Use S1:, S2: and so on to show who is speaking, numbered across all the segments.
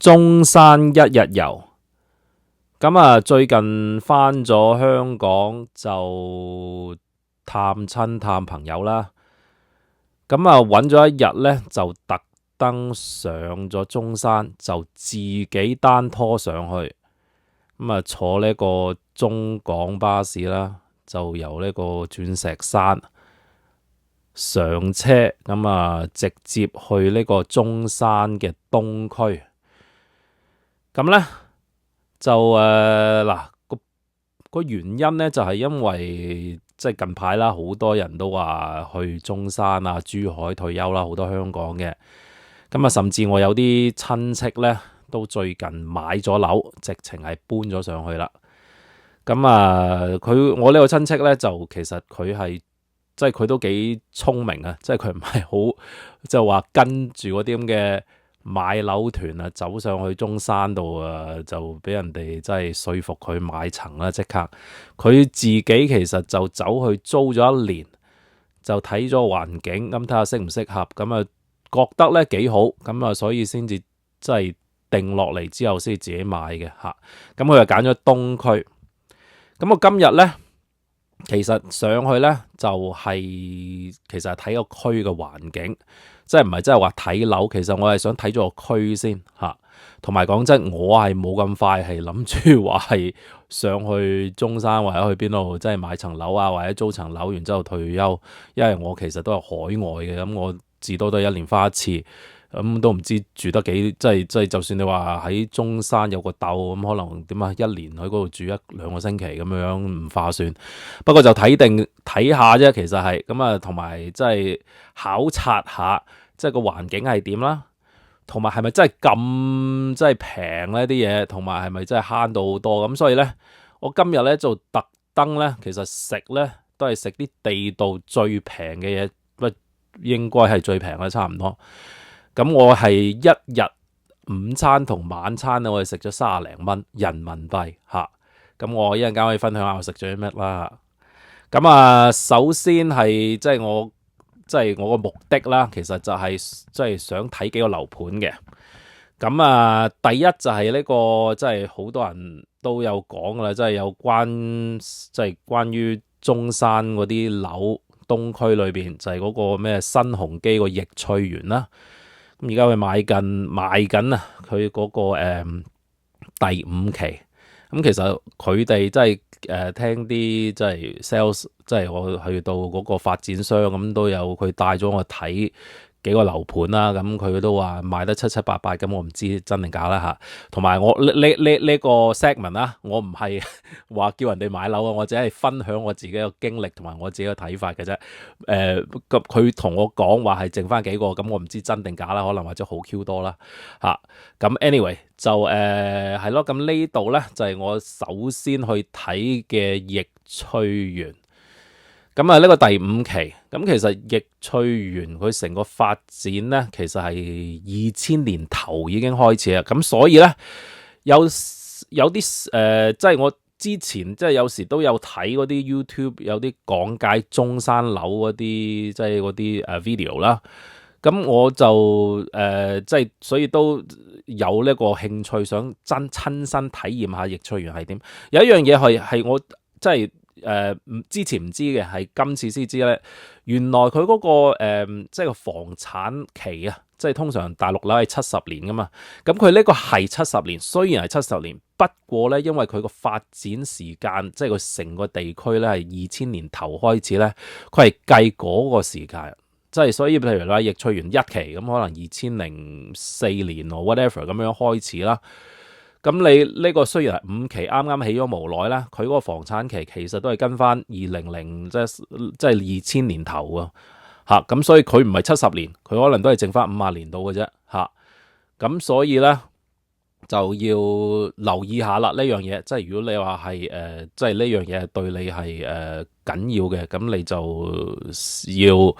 S1: 中山一日遊。咁啊，最近返咗香港就探親探朋友啦。咁啊，揾咗一日呢，就特登上咗中山，就自己單拖上去。咁啊，坐呢個中港巴士啦，就由呢個鑽石山上車，咁啊，直接去呢個中山嘅東區。咁呢，就嗱個原因呢，就係因為即係近排啦，好多人都話去中山啊、珠海退休啦，好多香港嘅。咁啊，甚至我有啲親戚呢，都最近買咗樓，直情係搬咗上去啦。咁啊，我呢個親戚呢，就其實佢係即係佢都幾聰明啊，即係佢唔係好即係話跟住嗰啲咁嘅買樓團啊，走上去中山度啊，就俾人哋真係說服佢買層啦，即刻。佢自己其實就走去租咗一年，就睇咗環境，咁睇下適唔適合，咁啊覺得咧幾好，咁啊所以先至即係定落嚟之後先至自己買嘅吓。咁佢就揀咗東區。咁我今日咧，其實上去咧就其實係睇個區嘅環境。即係唔係真係話睇樓，其實我係想睇咗個區先吓，同埋講真，我係冇咁快係諗住話係上去中山或者去邊度，即係買層樓啊，或者租層樓，然之後退休。因為我其實都係海外嘅，咁我至多都係一年返一次，咁都唔知住得幾，即係就算你話喺中山有個竇，咁可能點啊，一年喺嗰度住一兩個星期咁樣唔划算。不過就睇下啫，其實係咁啊，同埋即係考察下，即係個環境係點啦，同埋係咪真係咁即係平呢啲嘢，同埋係咪真係慳到好多咁。所以咧，我今日咧就特登咧，其實食咧都係食啲地道最平嘅嘢，不應該係最平啦，差唔多。咁我係一日午餐同晚餐咧，我係食咗30零蚊人民幣吓。咁我一陣間可以分享下我食咗啲咩啦。咁啊，首先係即係我個目的啦，其實就係即係想睇幾個樓盤嘅。咁啊，第一就係呢個即係好多人都有講噶啦，即係有關於中山嗰啲樓東區裏邊就係嗰個咩新鴻基個逸翠園啦。咁而家佢賣緊啊，佢嗰個第5期。咁其實佢哋即係聽啲即係 sales，即係我去到嗰個發展商咁都有佢帶咗我睇幾個樓盤啦。咁佢都話賣得七七八八，咁我唔知真定假啦吓。同埋我呢個 segment 啦，我唔係話叫人哋買樓啊，我只係分享我自己嘅經歷同埋我自己嘅睇法嘅啫。佢同我講話係剩翻幾個，咁我唔知真定假啦，可能或者好 Q 多啦吓。咁 anyway 就係咯，咁呢度咧就係我首先去睇嘅逸翠園。咁啊，呢個第5期，咁其實逸翠園佢成個發展咧，其實係2000年頭已經開始啦。咁所以咧，有啲即係我之前即係有時都有睇嗰啲 YouTube 有啲講解中山樓嗰啲即係嗰啲video 啦。咁我就即係所以都有呢個興趣，想親身體驗下逸翠園係點。有一樣嘢係我即係之前唔知嘅，係今次先知咧。原來佢嗰個即係個房產期啊，即係通常大陸樓係70年噶嘛。咁佢呢個係70年，雖然係70年，不過咧因為佢個發展時間，即係佢成個地區咧係2000年頭開始咧，佢係計嗰個時間。即係所以，譬如話逸翠園1期咁，可能2004年或 whatever 咁樣開始啦。咁你呢個雖然係5期啱啱起咗無耐啦，佢嗰個房產期其實都係跟翻200即係2000年頭啊嚇。咁所以佢唔係70年，佢可能都係剩翻50年度嘅啫嚇。咁所以咧就要留意下啦呢樣嘢。即係如果你話係即係呢樣嘢對你係緊要嘅，咁你就要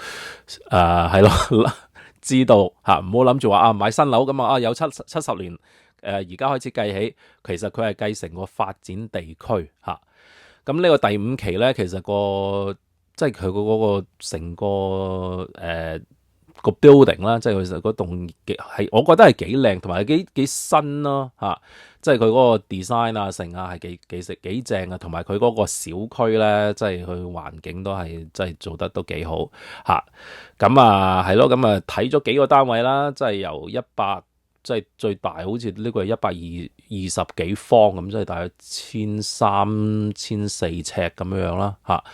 S1: 係咯，知道嚇，唔好諗住話買新樓咁啊有70年。而家開始計起，其實佢係計成個發展地區嚇。咁呢個第5期咧，其實即係佢嗰個成個個 building 啦，即係佢嗰棟係我覺得係幾靚，同埋幾新咯嚇。即係佢嗰個 design 啊，成啊係幾正啊，同埋佢嗰個小區咧，即係佢環境都係即係做得都幾好嚇。咁啊係咯，咁啊睇咗幾個單位啦，即係由100，即係最大好似呢個係120幾方咁，即係大約1300、1400尺咁樣啦嚇。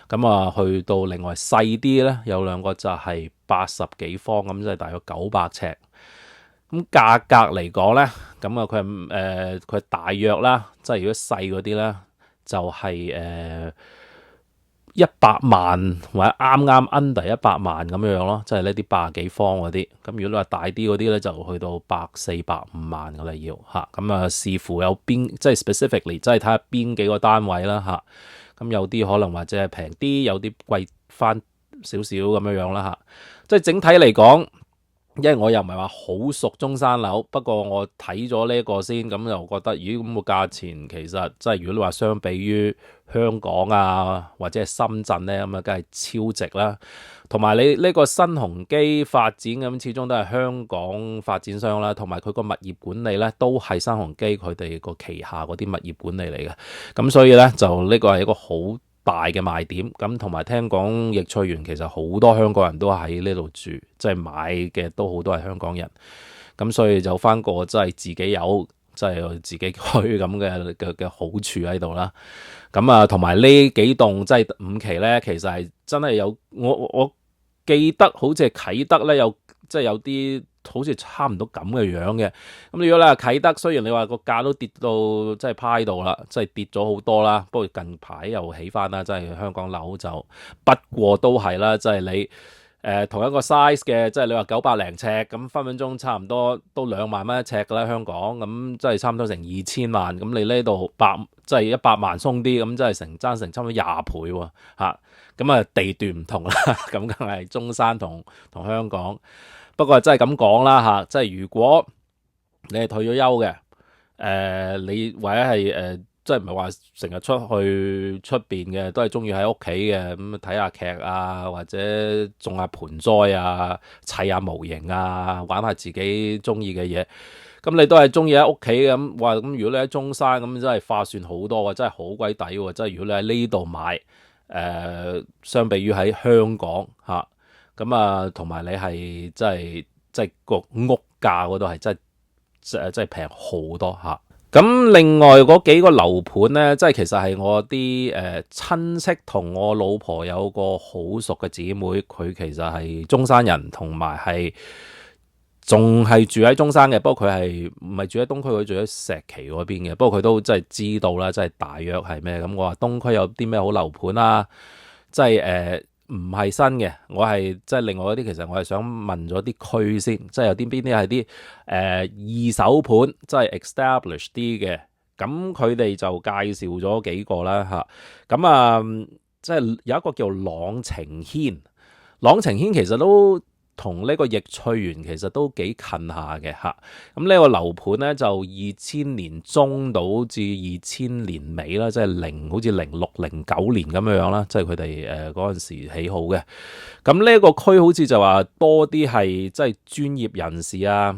S1: 咁啊去到另外細啲咧，有兩個就係80幾方咁，即係大約900尺。咁價格嚟講咧，咁啊佢係大約啦，即係如果細嗰啲咧，就係100萬或者啱 under 100萬咁樣咯，即係呢啲80幾方嗰啲。咁如果你話大啲嗰啲咧，就去到100、400、5萬㗎啦要嚇。咁啊視乎有邊即係 specifically，即係睇下邊幾個單位啦嚇。咁有啲可能或者係平啲，有啲貴翻少少咁樣啦嚇。即係整體嚟講。因為我又唔係話好熟中山樓，不過我睇咗呢個先，咁又覺得咦咁個價錢其實即係如果你話相比於香港啊或者係深圳咧，咁啊梗係超值啦。同埋你呢個新鴻基發展咁，始終都係香港發展商啦，同埋佢個物業管理咧都係新鴻基佢哋個旗下嗰啲物業管理嚟嘅，咁所以咧就呢個係一個好大嘅賣點。咁同埋聽講易翠園其實好多香港人都喺呢度住，即係買嘅都好多係香港人，咁所以就翻個即係自己有即係自己區咁嘅好處喺度啦。咁啊同埋呢幾棟即係5期咧，其實係真係有我記得好似係啟德咧有即係有啲好似差唔多咁嘅樣嘅。咁如果你話啟德，雖然你話個價都跌到即係派度啦，即係跌咗好多啦，不過近排又起翻啦，即係香港樓就不過都係啦，即係你同一個 size 嘅，即係你話900零尺咁，分分鐘差唔多都2萬蚊一尺㗎啦，香港咁即係差唔多成2000萬，咁你呢度即係100萬鬆啲，咁即係爭成差唔多20倍喎嚇。咁啊地段唔同啦，咁梗係中山同香港。不過真係咁講啦嚇，即係如果你係退咗休嘅，你或者係即係唔係話成日出去出邊嘅，都係中意喺屋企嘅，咁睇下劇啊，或者種下盆栽啊，砌下模型啊，玩下自己中意嘅嘢。咁你都係中意喺屋企咁，哇！咁如果你喺中山咁，真係划算好多喎，真係好鬼抵喎！即係如果你喺呢度買，相比於喺香港嚇。咁啊，同埋你係即係個屋價嗰度係真係平好多嚇。咁另外嗰幾個樓盤咧，即係其實係我啲親戚同我老婆有個好熟嘅姊妹，佢其實係中山人，同埋係仲係住喺中山嘅。不過佢係唔係住喺東區，佢住喺石岐嗰邊嘅。不過佢都真係知道啦，即係大約係咩咁。我話東區有啲咩好樓盤啊？即係唔係新嘅，我係即係另外嗰啲，其實我係想問咗啲區先，即係有啲邊啲係啲二手盤，即係 establish 啲嘅，咁佢哋就介紹咗幾個啦嚇，咁啊即係有一個叫朗晴軒，朗晴軒其實都同呢個易翠園其實都幾近下嘅嚇，咁呢個樓盤咧就2000年中到至2000年尾啦，即係好似06、09年咁樣啦，即係佢哋嗰陣時起好嘅。咁呢個區好似就話多啲係即係專業人士啊、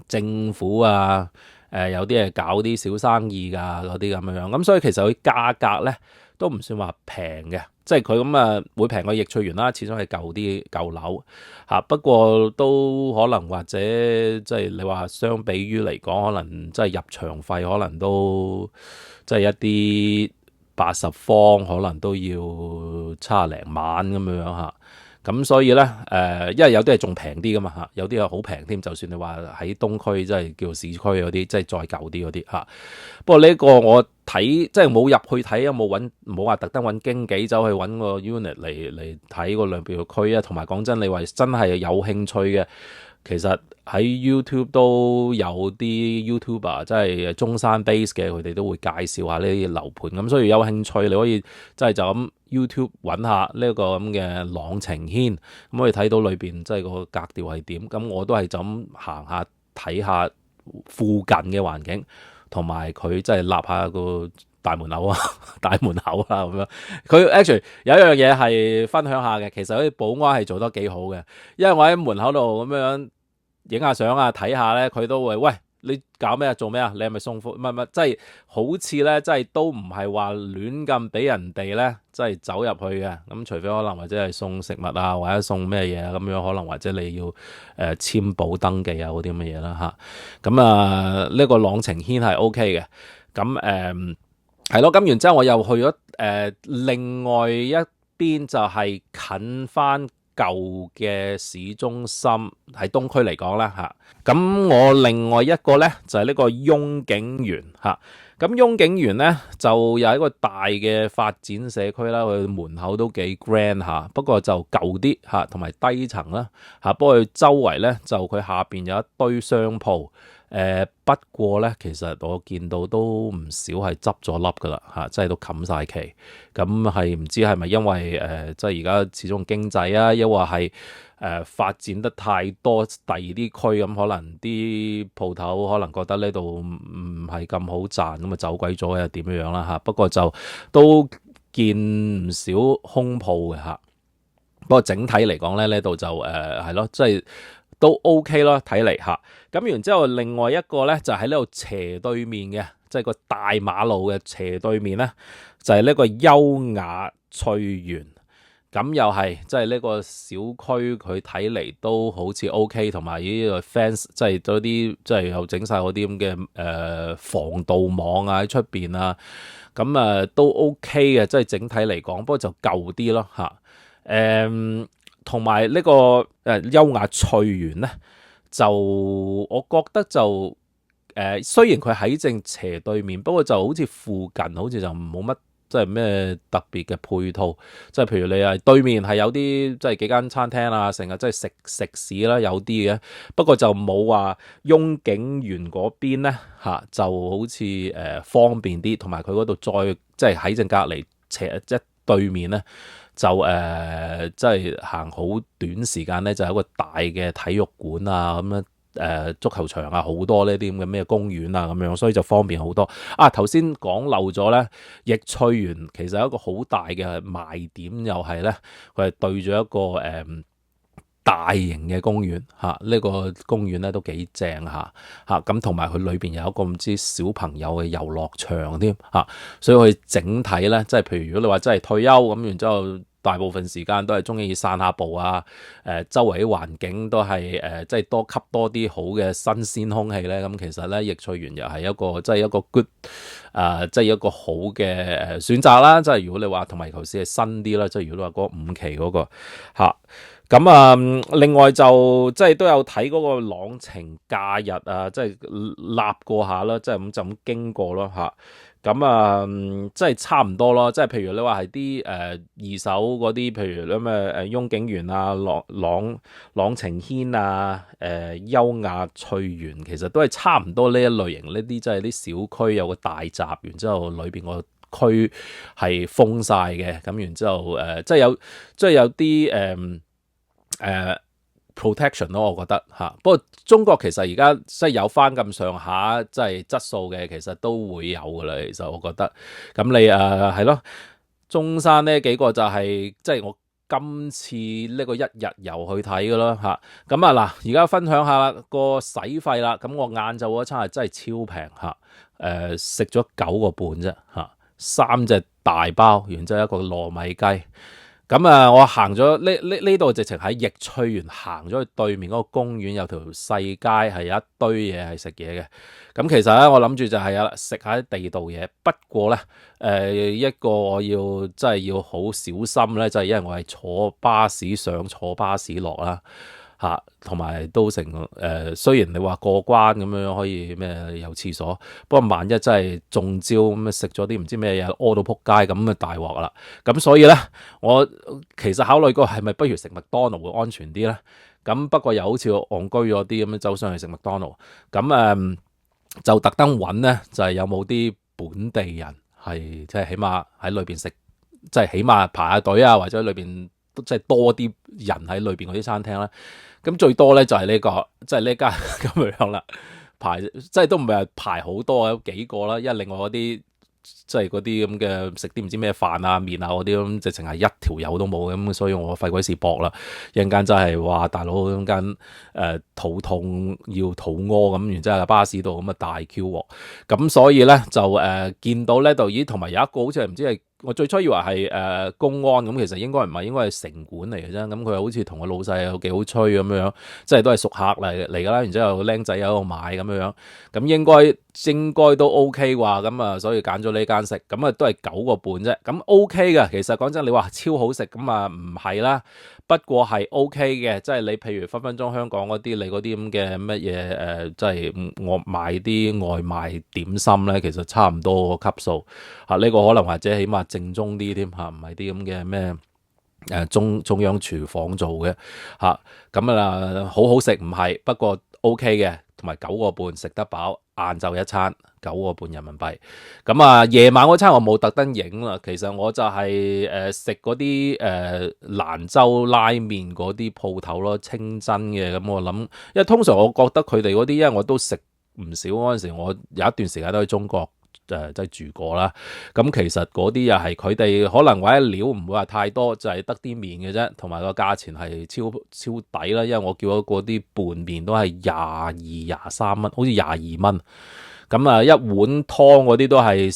S1: 政府啊、有啲係搞啲小生意㗎嗰啲咁樣，咁所以其實佢價格咧都唔算話平嘅。即係佢咁啊，會平過易翠園啦，始終係舊樓嚇。不過都可能或者即係你話相比於嚟講，可能即係入場費可能都即係一啲80方，可能都要70萬咁樣嚇。咁所以咧因為有啲係仲平啲噶嘛嚇，有啲係好平添。就算你話喺東區，即係叫市區嗰啲，即係再舊啲嗰啲嚇。不過呢個我睇即係冇入去睇，有冇話特登揾經紀走去揾個 unit 嚟睇個兩邊個區啊。同埋講真，你話真係有興趣嘅，其實喺 YouTube 都有啲 YouTuber 即係中山 base 嘅，佢哋都會介紹下呢啲樓盤。咁所以有興趣你可以即係就咁 YouTube 揾下呢個咁嘅朗晴軒，咁可以睇到裏邊即係個格調係點。咁我都係就咁行下睇下附近嘅環境。同埋佢即係立下個大門口啊，大門口啊咁樣。佢 actually 有一樣嘢係分享下嘅，其實啲保安係做得幾好嘅，因為我喺門口度咁樣影下相啊，睇下咧，佢都會喂。你搞咩啊？做咩啊？你係咪送貨？唔係，即係好似咧，即係都唔係話亂咁俾人哋咧，即係走入去嘅。咁除非可能或者係送食物啊，或者送咩嘢啊咁樣，可能或者你要簽保登記啊嗰啲咁嘅嘢啦嚇。咁呢個朗晴軒係 OK 嘅。咁係咯。咁然之後我又去咗另外一邊，就係近翻舊嘅市中心，喺東區嚟講啦嚇。咁我另外一個咧就係呢個雍景園嚇。咁雍景園咧就有一個大嘅發展社區啦，佢門口都幾 grand 嚇，不過就舊啲嚇，同埋低層啦嚇。不過佢周圍咧就佢下邊有一堆商鋪。不過咧，其實我見到都唔少係執咗笠噶啦嚇，即係都冚晒旗。咁係唔知係咪因為即係而家始終經濟啊，抑或係發展得太多第二啲區，咁可能啲鋪頭可能覺得呢度唔係咁好賺，咁啊走鬼咗又點樣啦嚇。不過就都見唔少空鋪嘅嚇。不過整體嚟講咧，呢度就係咯，即係。都 OK 咯，睇嚟嚇。咁然之後，另外一個咧就喺呢度斜對面嘅，即係個大馬路嘅斜對面咧，就係呢個優雅翠園。咁又係即係呢個小區，佢睇嚟都好似 OK，同埋呢個 fence 即係嗰啲即係又整晒嗰啲咁嘅防盜網啊喺出邊啊。咁都 OK 嘅，即係整體嚟講，不過就舊啲咯嚇。同埋呢個優雅翠園咧，就我覺得就雖然佢喺正斜對面，不過就好似附近好似就冇乜即係咩特別嘅配套，即係譬如你係對面係有啲即係幾間餐廳啊，成日即係食肆啦，有啲嘅，不過就冇話雍景園嗰邊咧嚇，就好似方便啲，同埋佢嗰度再即係喺正隔離斜即係對面咧。就即係行好短時間咧，就有一個大嘅體育館啊，咁樣足球場啊，好多呢啲咁嘅咩公園啊，咁樣，所以就方便好多。頭先講漏咗咧，逸翠園其實有一個好大嘅賣點，又係咧，佢係對咗一個大型嘅公園嚇，呢個公園咧都幾正嚇，咁同埋佢裏邊有一個唔知小朋友嘅遊樂場添嚇，所以佢整體咧，即係譬如如果你話真係退休咁，然之後大部分時間都係中意散下步啊，周圍啲環境都係即係多吸多啲好嘅新鮮空氣咧，咁其實咧逸翠園又係一個即係一個 good 即係一個好嘅選擇啦。即係如果你話同埋頭先係新啲啦，即係如果你話嗰5期嗰個嚇。咁另外就即係都有睇嗰個朗晴假日啊，即係立過下啦，即係咁就咁經過咯嚇。咁即係差唔多咯。即係譬如你話係啲二手嗰啲，譬如咁雍景園啊、朗晴軒啊、優雅翠園，其實都係差唔多呢一類型。呢啲即係啲小區有個大閘，然之後裏邊個區係封晒嘅。咁然之後即係有啲protection 咯，我覺得嚇。不過中國其實而家即係有翻咁上下即係質素嘅，其實都會有噶啦。其實我覺得咁你係咯，中山呢幾個就係即係我今次呢個一日遊去睇噶咯嚇。咁嗱，而家分享下個使費啦。咁我晏晝嗰餐係真係超平嚇，食咗9個半啫嚇，3隻大包，然之後一個糯米雞。咁我行咗呢度直情喺逸翠園行咗去對面嗰個公園，有條細街係有一堆嘢係食嘢嘅。咁其實咧，我諗住就係食下啲地道嘢。不過咧，一個我要真係要好小心咧，就係因為我係坐巴士上，坐巴士落啦。同埋都成雖然你話過關咁樣可以咩有廁所，不過萬一真係中招咁食咗啲唔知咩嘢屙到撲街咁大鑊啦。咁所以咧，我其實考慮過係咪不如食麥當勞會安全啲咧？咁不過又好似戇居咗啲咁樣走上去食麥當勞。咁就特登揾咧，就係有冇啲本地人係即係起碼喺裏邊食，即係起碼排下隊啊，或者裏邊即係多啲人喺裏邊嗰啲餐廳啦。咁最多咧就係呢個，即係呢間咁樣啦，排即係都唔係排好多，有幾個啦，因為另外嗰啲即係嗰啲咁嘅食啲唔知咩飯啊麵啊嗰啲咁，直情係一條友都冇咁，所以我費鬼事搏啦。一陣間真係話大佬嗰間肚痛要肚屙咁，然之後喺巴士度咁啊大 Q 喎。咁所以咧就見到咧度，咦，同埋有一個好似係唔知係。我最初以為係公安咁，其實應該唔係，應該係城管嚟嘅啫。咁佢好似同個老細有幾好吹咁樣，即係都係熟客嚟㗎啦。然之後個僆仔喺度買咁樣，咁應該都 OK 啩。咁啊，所以揀咗呢間食，咁啊都係9個半啫。咁 OK 嘅，其實講真，你話超好食咁啊，唔係啦。不過係 OK 嘅，即係你譬如分分鐘香港嗰啲，你嗰啲咁嘅乜嘢即係我買啲外賣點心咧，其實差唔多個級數嚇。呢個可能或者起碼正宗啲添嚇，唔係啲咁嘅咩中央廚房做嘅嚇。咁好好食唔係，不過 OK 嘅，同埋9個半食得飽，晏晝一餐9個半人民幣。咁啊，夜晚嗰餐我冇特登影啦，其實我就係食嗰啲蘭州拉麵嗰啲鋪頭咯，清真嘅。咁我諗，因為通常我覺得佢哋嗰啲，因為我都食唔少嗰陣時，我有一段時間都喺中國即係住過啦。咁其實嗰啲又係佢哋可能或者料唔會話太多，就係得啲麵嘅啫，同埋個價錢係超抵啦。因為我叫咗嗰啲拌麵都係22、23蚊，好似22蚊。咁啊，一碗湯嗰啲都係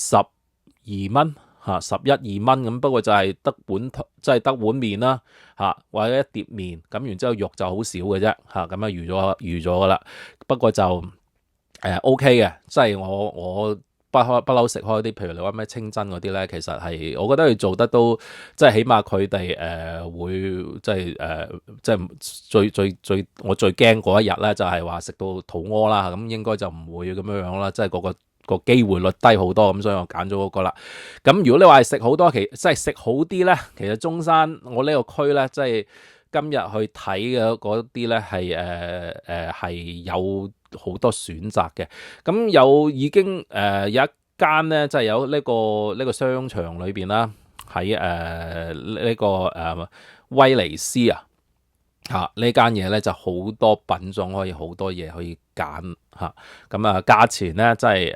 S1: 12蚊嚇，11、2蚊咁。不過就係得碗即係得碗麵啦嚇，或者一碟麵咁，然之後肉就好少嘅啫嚇。咁啊預咗噶啦。不過就OK 嘅，即係我不嬲食開啲，譬如你話咩清真嗰啲咧，其實係我覺得佢做得都即係起碼佢哋會即係最我最驚嗰一日咧，就係話食到肚屙啦，咁應該就唔會咁樣啦，即係個機會率低好多，咁所以我揀咗嗰個啦。咁如果你話係食好多，即係食好啲咧，其實中山我呢個區咧，即係今日去睇嘅嗰啲咧係有好多選擇嘅。咁已經有一間咧，即係有呢個商場裏邊啦，喺呢個威尼斯啊。呢間嘢咧就好多品種，可以好多嘢可以揀嚇。咁價錢咧真係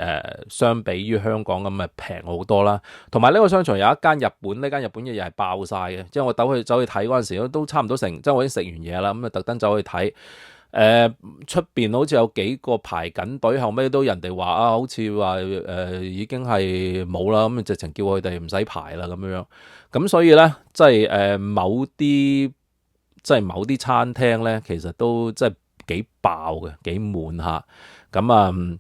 S1: 相比於香港咁啊平好多啦。同埋呢個商場有一間日本，呢間日本嘢又係爆晒嘅。即係我走去睇嗰陣時都差唔多成，即係我已經食完嘢啦，咁啊特登走去睇。出邊好似有幾個排緊隊，後尾都人哋話好似話已經係冇啦，咁直情叫佢哋唔使排啦咁樣。咁所以咧，即係某啲餐廳咧，其實都即係幾爆嘅，幾滿下。咁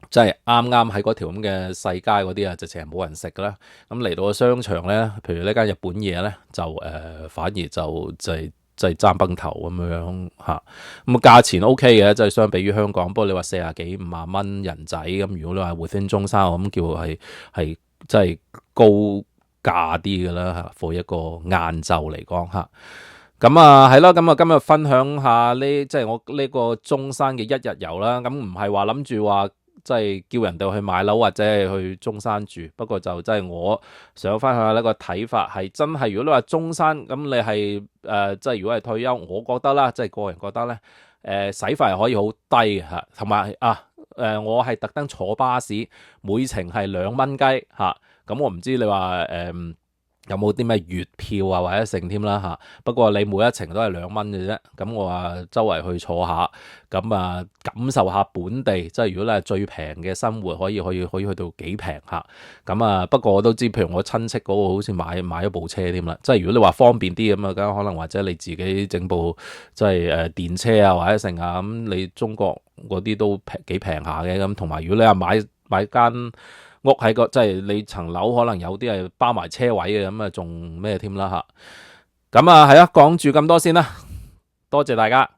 S1: 即係啱喺嗰條咁嘅細街嗰啲啊，直情係冇人食㗎啦。咁嚟到個商場咧，譬如呢間日本嘢咧，就反而就係爭崩頭咁樣嚇。咁價錢 OK 嘅，即係相比於香港。不過你話40幾50蚊人仔咁，如果你話within中山，我咁叫係即係高價啲㗎啦嚇。for 一個晏晝嚟講嚇。咁係啦，咁今日分享下即係我呢個中山嘅一日遊啦。咁唔係話諗住話即係叫人哋去買樓或者係去中山住，不過就真係我想分享下呢個睇法係真係。如果你話中山咁，你係即係如果係退休，我覺得啦，即係個人覺得咧，使費係可以好低嘅嚇，同埋我係特登坐巴士，每程係2蚊雞嚇。咁我唔知你話有冇啲咩月票啊或者剩添啦嚇？不過你每一程都係2蚊嘅啫。咁我話周圍去坐下，咁感受下本地，即係如果你係最平嘅生活，可以去到幾平嚇。咁不過我都知，譬如我親戚嗰個好似買咗部車添啦。即係如果你話方便啲咁咁可能或者你自己整部即係電車啊或者剩啊，咁你中國嗰啲都幾平下嘅。咁同埋如果你話買間屋喺即係你層樓可能有啲係包埋車位嘅，咁仲咩添啦嚇。咁係啊，講住咁多先啦，多謝大家。